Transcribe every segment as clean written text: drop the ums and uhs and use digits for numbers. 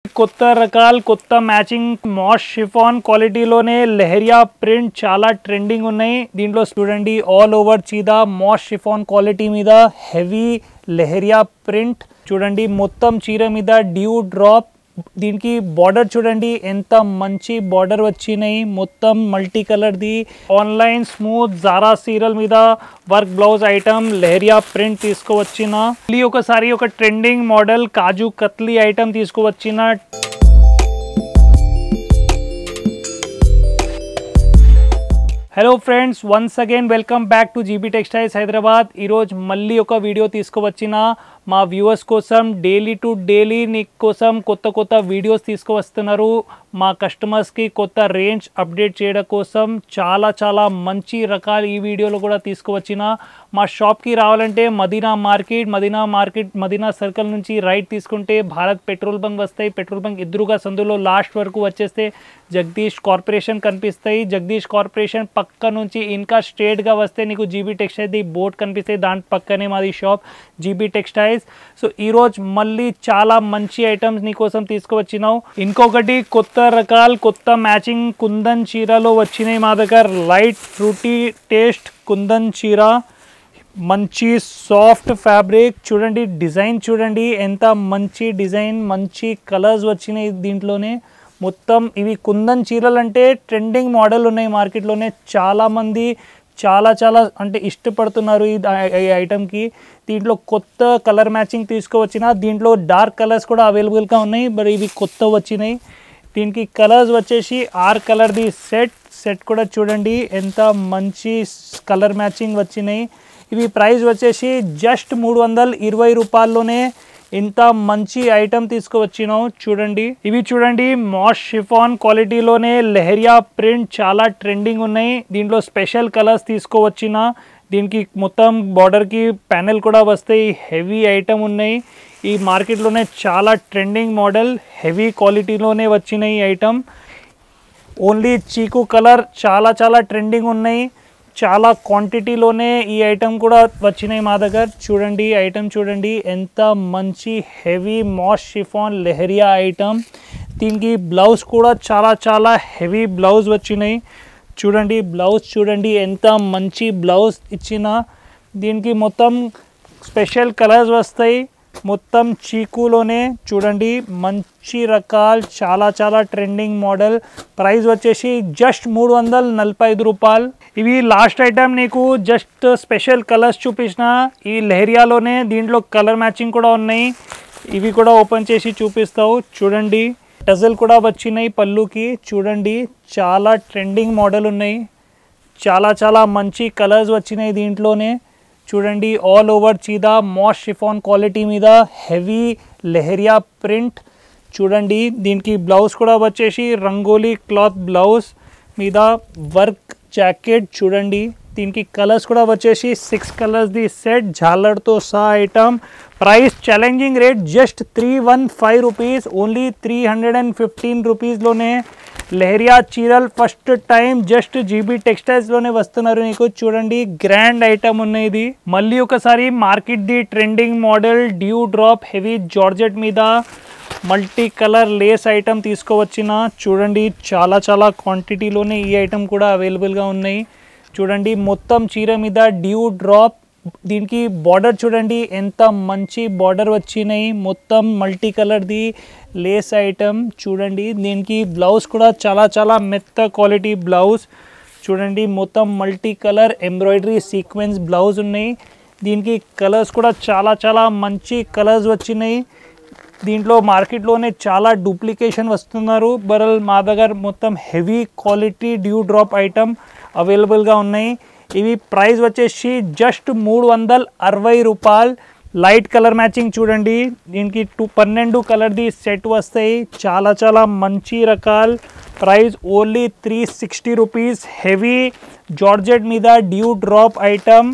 కొత్త రకాల కొత్త మ్యాచింగ్ మాష్ షిఫాన్ క్వాలిటీలోనే లెహరియా ప్రింట్ చాలా ట్రెండింగ్ ఉన్నాయి. దీంట్లో చూడండి ఆల్ ఓవర్ చీదా మాష్ షిఫాన్ క్వాలిటీ మీద హెవీ లెహరియా ప్రింట్ చూడండి. మొత్తం చీర మీద డ్యూ డ్రాప్. దీనికి బార్డర్ చూడండి ఎంత మంచి బార్డర్ వచ్చినాయి. మొత్తం మల్టీ కలర్ది ఆన్లైన్ స్మూత్ జారా సీరియల్ మీద work blouse item Leheriya print తీసుకువచ్చిన. మళ్ళీ ఒకసారి ఒక trending model kaju katli item తీసుకువచ్చిన. Hello friends, once again welcome back to GB textiles Hyderabad. ఈరోజు మళ్ళీ ఒక వీడియో తీసుకువచ్చిన మా వ్యూవర్స్ కోసం. డైలీ టు డైలీ నీ కోసం కొత్త కొత్త వీడియోస్ తీసుకువస్తున్నారు. మా కస్టమర్స్కి కొత్త రేంజ్ అప్డేట్ చేయడం కోసం చాలా మంచి రకాలు ఈ వీడియోలో కూడా తీసుకువచ్చిన. మా షాప్కి రావాలంటే మదీనా సర్కిల్ నుంచి రైట్ తీసుకుంటే భారత్ పెట్రోల్ బంక్ వస్తాయి. పెట్రోల్ బంక్ ఎదురుగా సందులో లాస్ట్ వరకు వచ్చేస్తే జగదీష్ కార్పొరేషన్ కనిపిస్తాయి. జగదీష్ కార్పొరేషన్ పక్క నుంచి ఇంకా స్ట్రేట్గా వస్తే నీకు జీబీ టెక్స్టైల్ది బోర్డ్ కనిపిస్తాయి. దాని పక్కనే మాది షాప్ జీబీ టెక్స్టైల్స్. సో ఈరోజు మళ్ళీ చాలా మంచి ఐటమ్స్ నీకోసం తీసుకువచ్చినావు. ఇంకొకటి కొత్త రకాల కొత్త మ్యాచింగ్ కుందన్ చీరలో వచ్చినాయి మా దగ్గర. లైట్ ఫ్రూటీ టేస్ట్ కుందన్ చీర, మంచి సాఫ్ట్ ఫ్యాబ్రిక్ చూడండి. డిజైన్ చూడండి ఎంత మంచి డిజైన్, మంచి కలర్స్ వచ్చినాయి దీంట్లోనే. మొత్తం ఇవి కుందన్ చీరలు అంటే ట్రెండింగ్ మోడల్ ఉన్నాయి మార్కెట్లోనే. చాలామంది చాలా అంటే ఇష్టపడుతున్నారు ఈ ఐటమ్కి. దీంట్లో కొత్త కలర్ మ్యాచింగ్ తీసుకువచ్చిన. దీంట్లో డార్క్ కలర్స్ కూడా అవైలబుల్గా ఉన్నాయి, బట్ ఇవి కొత్త వచ్చినాయి. దీనికి కలర్స్ వచ్చేసి 6 కలర్ది సెట్ కూడా చూడండి ఎంత మంచి కలర్ మ్యాచింగ్ వచ్చినాయి. ఇవి ప్రైస్ వచ్చేసి జస్ట్ 320 రూపాయల్లోనే ఇంత మంచి ఐటమ్ తీసుకువచ్చినావు చూడండి. ఇవి చూడండి మాష్ షిఫాన్ క్వాలిటీలోనే లెహరియా ప్రింట్ చాలా ట్రెండింగ్ ఉన్నాయి. దీంట్లో స్పెషల్ కలర్స్ తీసుకువచ్చిన. దీనికి మొత్తం బార్డర్కి ప్యానెల్ కూడా వస్తాయి. హెవీ ఐటమ్ ఉన్నాయి. ఈ మార్కెట్లోనే చాలా ట్రెండింగ్ మోడల్, హెవీ క్వాలిటీలోనే వచ్చినాయి ఈ ఐటమ్. ఓన్లీ చీకు కలర్ చాలా ట్రెండింగ్ ఉన్నాయి. చాలా క్వాంటిటీలోనే ఈ ఐటమ్ కూడా వచ్చినాయి మా దగ్గర. చూడండి ఐటమ్ చూడండి ఎంత మంచి హెవీ మాష్ షిఫాన్ లెహరియా ఐటమ్. దీనికి బ్లౌజ్ కూడా చాలా హెవీ బ్లౌజ్ వచ్చినాయి. చూడండి బ్లౌజ్ చూడండి ఎంత మంచి బ్లౌజ్ ఇచ్చిన. దీనికి మొత్తం స్పెషల్ కలర్స్ వస్తాయి. మొత్తం చీకులోనే చూడండి మంచి రకాలు చాలా ట్రెండింగ్ మోడల్. ప్రైస్ వచ్చేసి జస్ట్ 345 రూపాయలు. ఇవి లాస్ట్ ఐటమ్ నీకు జస్ట్ స్పెషల్ కలర్స్ చూపించిన ఈ లెహరియాలోనే. దీంట్లో కలర్ మ్యాచింగ్ కూడా ఉన్నాయి. ఇవి కూడా ఓపెన్ చేసి చూపిస్తావు చూడండి. టజల్ కూడా వచ్చినాయి పళ్ళుకి. చూడండి చాలా ట్రెండింగ్ మోడల్ ఉన్నాయి. చాలా మంచి కలర్స్ వచ్చినాయి దీంట్లోనే. చూడండి ఆల్ ఓవర్ చీదా మాష్ షిఫాన్ క్వాలిటీ మీద హెవీ లెహరియా ప్రింట్ చూడండి. దీనికి బ్లౌజ్ కూడా వచ్చేసి రంగోలీ క్లాత్ బ్లౌజ్ మీద వర్క్ జాకెట్ చూడండి. దీనికి కలర్స్ కూడా వచ్చేసి 6 కలర్స్ది సెట్ జాలర్తో సహా item. Price challenging rate just 315 rupees. Only 315 రూపీస్లోనే లెహరియా చీరల్ ఫస్ట్ టైం జస్ట్ జీబీ టెక్స్టైల్స్లోనే వస్తున్నారు నీకు. చూడండి గ్రాండ్ ఐటమ్ ఉన్నాయి. ఇది మళ్ళీ ఒకసారి మార్కెట్ది trending model dew drop heavy georgette మీద మల్టీ కలర్ లేస్ ఐటమ్ తీసుకువచ్చిన. చూడండి చాలా క్వాంటిటీలోనే ఈ ఐటమ్ కూడా అవైలబుల్గా ఉన్నాయి. చూడండి మొత్తం చీర మీద డ్యూ డ్రాప్. దీనికి బార్డర్ చూడండి ఎంత మంచి బార్డర్ వచ్చినాయి. మొత్తం మల్టీ కలర్ది లేస్ ఐటమ్ చూడండి. దీనికి బ్లౌజ్ కూడా చాలా మెత్త క్వాలిటీ బ్లౌజ్ చూడండి. మొత్తం multi colour embroidery sequence blouse ఉన్నాయి. దీనికి కలర్స్ కూడా చాలా మంచి కలర్స్ వచ్చినాయి. దీంట్లో మార్కెట్లోనే చాలా డూప్లికేషన్ వస్తున్నారు, బరల్ మా దగ్గర మొత్తం heavy quality due drop item అవైలబుల్గా ఉన్నాయి. ఇవి ప్రైస్ వచ్చేసి జస్ట్ 360 రూపాయలు. లైట్ కలర్ మ్యాచింగ్ చూడండి. దీనికి 12 కలర్ది సెట్ వస్తాయి. చాలా మంచి రకాలు. Price only 360 rupees. Heavy georgette మీద డ్యూ డ్రాప్ ఐటమ్.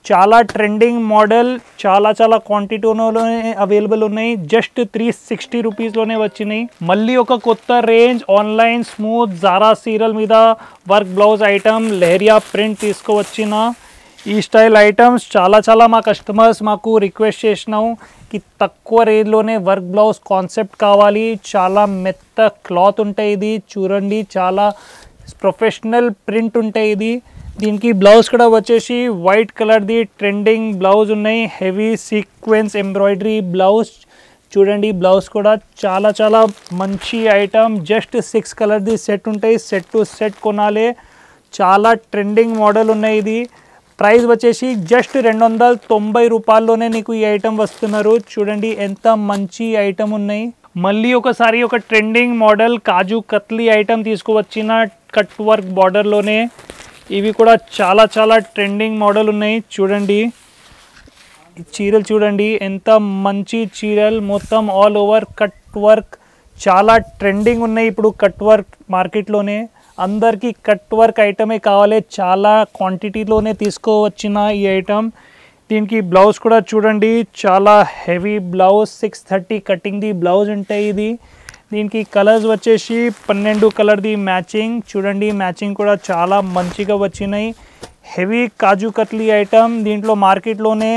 చాలా ట్రెండింగ్ మోడల్. చాలా క్వాంటిటీలోనే అవైలబుల్ ఉన్నాయి. జస్ట్ 360 రూపీస్లోనే వచ్చినాయి. మళ్ళీ ఒక కొత్త రేంజ్ ఆన్లైన్ స్మూత్ జారా సీరియల్ మీద work blouse item Leheriya print తీసుకువచ్చిన. ఈ స్టైల్ ఐటమ్స్ చాలా మా కస్టమర్స్ మాకు రిక్వెస్ట్ చేసినాం కి తక్కువ రేంజ్లోనే వర్క్ బ్లౌజ్ కాన్సెప్ట్ కావాలి, చాలా మెత్త క్లాత్ ఉంటాయి, ఇది చూడండి చాలా ప్రొఫెషనల్ ప్రింట్ ఉంటాయి ఇది. దీనికి బ్లౌజ్ కూడా వచ్చేసి వైట్ కలర్ది ట్రెండింగ్ బ్లౌజ్ ఉన్నాయి, హెవీ సీక్వెన్స్ ఎంబ్రాయిడరీ బ్లౌజ్. చూడండి బ్లౌజ్ కూడా చాలా మంచి ఐటమ్. జస్ట్ 6 కలర్ది సెట్ ఉంటాయి, సెట్ టు సెట్ కొనాలి. చాలా ట్రెండింగ్ మోడల్ ఉన్నాయి ఇది. ప్రైస్ వచ్చేసి జస్ట్ 290 రూపాయల్లోనే నీకు ఈ ఐటమ్ వస్తున్నారు. చూడండి ఎంత మంచి ఐటమ్ ఉన్నాయి. మళ్ళీ ఒకసారి ఒక trending model kaju katli item తీసుకువచ్చిన కట్ వర్క్ బార్డర్లోనే. ఇవి కూడా చాలా ట్రెండింగ్ మోడల్ ఉన్నాయి. చూడండి చీరలు చూడండి ఎంత మంచి చీరలు, మొత్తం ఆల్ ఓవర్ కట్ వర్క్, చాలా ట్రెండింగ్ ఉన్నాయి ఇప్పుడు కట్ వర్క్ మార్కెట్లోనే. అందరికీ కట్ వర్క్ ఐటమే కావాలి, చాలా క్వాంటిటీలోనే తీసుకోవచ్చిన ఈ ఐటమ్. దీనికి బ్లౌజ్ కూడా చూడండి చాలా హెవీ బ్లౌజ్, 630 కటింగ్ది బ్లౌజ్ ఉంటాయి ఇది. దీనికి కలర్స్ వచ్చేసి 12 కలర్ది మ్యాచింగ్. చూడండి మ్యాచింగ్ కూడా చాలా మంచిగా వచ్చినాయి. హెవీ కాజు కట్లీ ఐటమ్, దీంట్లో మార్కెట్లోనే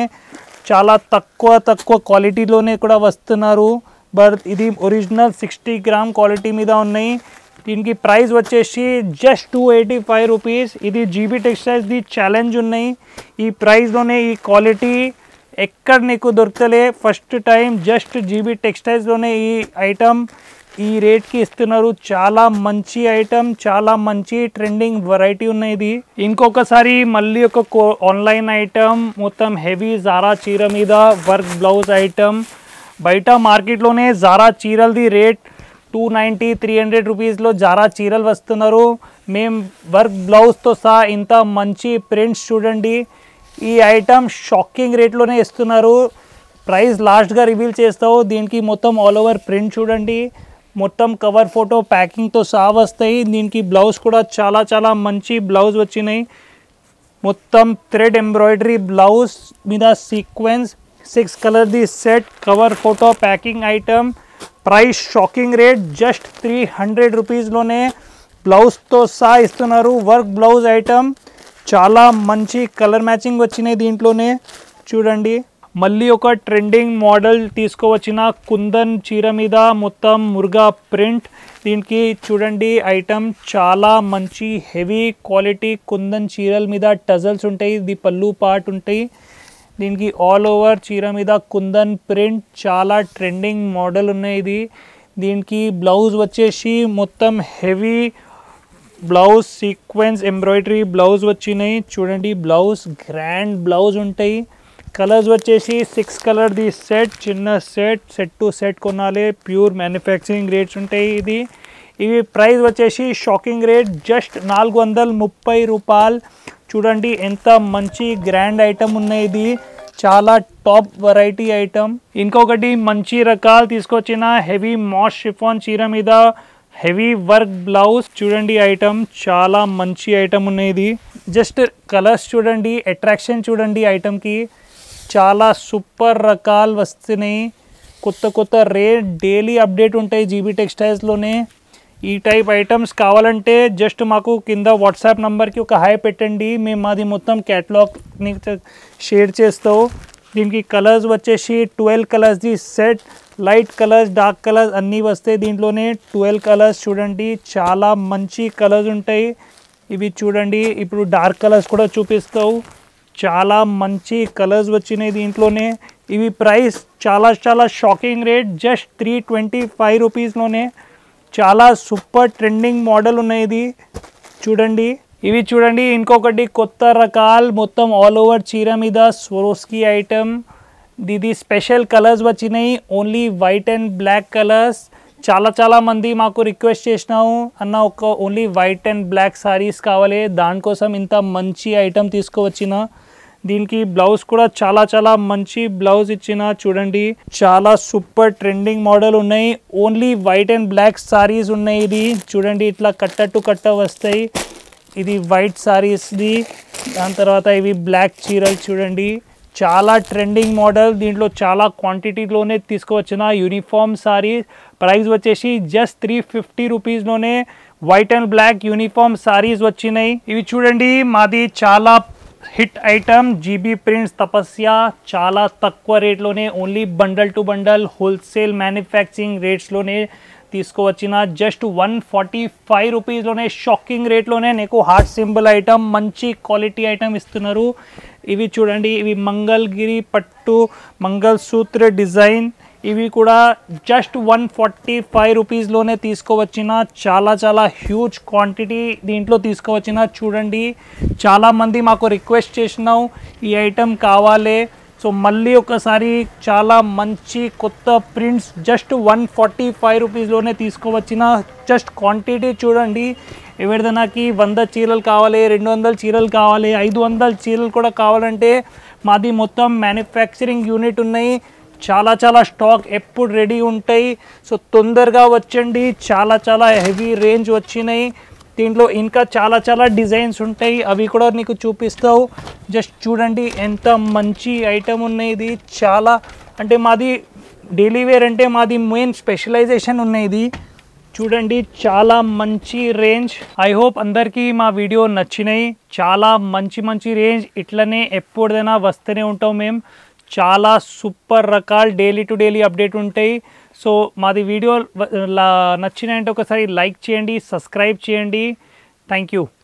చాలా తక్కువ క్వాలిటీలోనే కూడా వస్తున్నారు. బట్ ఇది ఒరిజినల్ 60 గ్రామ్ క్వాలిటీ మీద ఉన్నాయి. దీనికి ప్రైస్ వచ్చేసి జస్ట్ 285 రూపీస్. ఇది జీబీ టెక్స్టైల్స్ది ఛాలెంజ్ ఉన్నాయి. ఈ ప్రైస్లోనే ఈ క్వాలిటీ ఎక్కడ నీకు దొరకలే, ఫస్ట్ టైం జస్ట్ జీబీ టెక్స్టైల్స్లోనే ఈ ఐటమ్ ఈ రేట్కి ఇస్తున్నారు. చాలా మంచి ఐటమ్, చాలా మంచి ట్రెండింగ్ వెరైటీ ఉన్నాయి ఇది. ఇంకొకసారి మళ్ళీ ఒక ఆన్లైన్ ఐటమ్, మొత్తం హెవీ జారా చీర మీద వర్క్ బ్లౌజ్ ఐటమ్. బయట మార్కెట్లోనే జారా చీరలది రేట్ 290-300 రూపీస్లో జారా చీరలు వస్తున్నారు. మేము వర్క్ బ్లౌజ్తో సహా ఇంత మంచి ప్రింట్స్ చూడండి. ఈ ఐటమ్ షాకింగ్ రేట్లోనే ఇస్తున్నారు. ప్రైస్ లాస్ట్గా రివీల్ చేస్తావు. దీనికి మొత్తం ఆల్ ఓవర్ ప్రింట్ చూడండి, మొత్తం కవర్ ఫోటో ప్యాకింగ్తో సహా వస్తాయి. దీనికి బ్లౌజ్ కూడా చాలా మంచి బ్లౌజ్ వచ్చినాయి. మొత్తం థ్రెడ్ ఎంబ్రాయిడరీ బ్లౌజ్ మీద సీక్వెన్స్, 6 కలర్ది set, cover photo packing item. Price shocking rate just 300 రూపీస్లోనే బ్లౌజ్తో సహా ఇస్తున్నారు. వర్క్ బ్లౌజ్ ఐటమ్, చాలా మంచి కలర్ మ్యాచింగ్ వచ్చినాయి దీంట్లోనే. చూడండి మళ్ళీ ఒక ట్రెండింగ్ మోడల్ తీసుకువచ్చిన కుందన్ చీర మీద మొత్తం మురుగా ప్రింట్. దీనికి చూడండి ఐటమ్ చాలా మంచి హెవీ క్వాలిటీ కుందన్ చీరల మీద టజల్స్ ఉంటాయి, ఇది పళ్ళు పార్ట్ ఉంటాయి. దీనికి ఆల్ ఓవర్ చీర మీద కుందన్ ప్రింట్, చాలా ట్రెండింగ్ మోడల్ ఉన్నాయి ఇది. దీనికి బ్లౌజ్ వచ్చేసి మొత్తం heavy blouse sequence embroidery blouse వచ్చినాయి. చూడండి బ్లౌజ్ గ్రాండ్ బ్లౌజ్ ఉంటాయి. కలర్స్ వచ్చేసి 6 కలర్ది సెట్, చిన్న సెట్ టు సెట్ కొనాలి. ప్యూర్ మ్యానుఫ్యాక్చరింగ్ రేట్స్ ఉంటాయి ఇది. ఇవి ప్రైస్ వచ్చేసి షాకింగ్ రేట్ జస్ట్ 430 రూపాయలు. చూడండి ఎంత మంచి గ్రాండ్ ఐటమ్ ఉన్నాయి ఇది, చాలా టాప్ వెరైటీ ఐటమ్. ఇంకొకటి మంచి రకాలు తీసుకొచ్చిన హెవీ మాస్ షిఫాన్ చీర మీద హెవీ వర్క్ బ్లౌజ్. చూడండి ఐటమ్ చాలా మంచి ఐటమ్ ఉన్నాయి ఇది. జస్ట్ కలర్స్ చూడండి, అట్రాక్షన్ చూడండి ఐటమ్కి. చాలా సూపర్ రకాలు వస్తున్నాయి, కొత్త రేట్ డైలీ అప్డేట్ ఉంటాయి జీబీ టెక్స్టైల్స్లోనే. ఈ టైప్ ఐటమ్స్ కావాలంటే జస్ట్ మాకు కింద వాట్సాప్ నెంబర్కి ఒక హాయ్ పెట్టండి, మేము మాది మొత్తం క్యాటలాగ్ని షేర్ చేస్తావు. దీనికి కలర్స్ వచ్చేసి 12 కలర్స్ది set, light colours dark colours అన్నీ వస్తాయి దీంట్లోనే. 12 కలర్స్ చూడండి, చాలా మంచి కలర్స్ ఉంటాయి ఇవి. చూడండి ఇప్పుడు డార్క్ కలర్స్ కూడా చూపిస్తావు, చాలా మంచి కలర్స్ వచ్చినాయి దీంట్లోనే. ఇవి ప్రైస్ చాలా షాకింగ్ రేట్ జస్ట్ 325 రూపీస్లోనే. చాలా సూపర్ ట్రెండింగ్ మోడల్ ఉన్నాయి ఇది. చూడండి ఇవి చూడండి ఇంకొకటి కొత్త రకాలు, మొత్తం ఆల్ ఓవర్ చీర మీద స్వరోస్కి ఐటమ్. ఇది స్పెషల్ కలర్స్ వచ్చినాయి, only white and black colours. చాలా మంది మాకు రిక్వెస్ట్ చేసినావు అన్న ఒక only white and black sarees కావాలి, దానికోసం ఇంత మంచి ఐటమ్ తీసుకువచ్చిన. దీనికి బ్లౌజ్ కూడా చాలా మంచి బ్లౌజ్ ఇచ్చిన. చూడండి చాలా సూపర్ ట్రెండింగ్ మోడల్ ఉన్నాయి, only white and black sarees ఉన్నాయి ఇది. చూడండి ఇట్లా కట్ట వస్తాయి, ఇది వైట్ సారీస్ది. దాని తర్వాత ఇవి బ్లాక్ చీరలు చూడండి, చాలా ట్రెండింగ్ మోడల్. దీంట్లో చాలా క్వాంటిటీలోనే తీసుకువచ్చిన యూనిఫామ్ సారీ. ప్రైస్ వచ్చేసి జస్ట్ 350 రూపీస్లోనే white and black uniform saris వచ్చినాయి. ఇవి చూడండి మాది చాలా hit item GB prints Tapasya చాలా తక్కువ రేట్లోనే only bundle to bundle wholesale manufacturing రేట్స్లోనే తీసుకువచ్చిన జస్ట్ 145 రూపీస్లోనే షాకింగ్ రేట్లోనే నీకు హార్ట్ సింబల్ ఐటమ్ మంచి క్వాలిటీ ఐటమ్ ఇస్తున్నారు. ఇవి చూడండి, ఇవి మంగళగిరి పట్టు మంగళ సూత్ర డిజైన్, ఇవి కూడా జస్ట్ 145 రూపీస్లోనే తీసుకువచ్చిన చాలా చాలా హ్యూజ్ క్వాంటిటీ దీంట్లో తీసుకువచ్చిన. చూడండి, చాలామంది మాకు రిక్వెస్ట్ చేసినావు ఈ ఐటమ్ కావాలి. సో మళ్ళీ ఒకసారి చాలా మంచి కొత్త ప్రింట్స్ జస్ట్ 145 రూపీస్లోనే తీసుకువచ్చిన. జస్ట్ క్వాంటిటీ చూడండి, ఎవరిదైనాకి 100 చీరలు కావాలి, 200 చీరలు కావాలి, 500 చీరలు కూడా కావాలంటే మాది మొత్తం మ్యానుఫ్యాక్చరింగ్ యూనిట్ ఉన్నాయి. చాలా చాలా స్టాక్ ఎప్పుడు రెడీ ఉంటాయి. సో తొందరగా వచ్చండి. చాలా చాలా హెవీ రేంజ్ వచ్చినాయి. దీంట్లో ఇంకా చాలా చాలా డిజైన్స్ ఉంటాయి, అవి కూడా నీకు చూపిస్తావు. జస్ట్ చూడండి ఎంత మంచి ఐటమ్ ఉన్నాయి. ఇది చాలా అంటే మాది డైలీ వేర్ అంటే మాది మెయిన్ స్పెషలైజేషన్ ఉన్నాయి. ఇది చూడండి చాలా మంచి రేంజ్. ఐ హోప్ అందరికీ మా వీడియో నచ్చినాయి. చాలా మంచి మంచి రేంజ్ ఇట్లనే ఎప్పుడైనా వస్తూనే ఉంటాం మేము. చాలా సూపర్ రకాలు డైలీ టు డైలీ అప్డేట్ ఉంటాయి. సో మాది వీడియో నచ్చినాయంటే ఒకసారి లైక్ చేయండి, సబ్స్క్రైబ్ చేయండి. Thank you.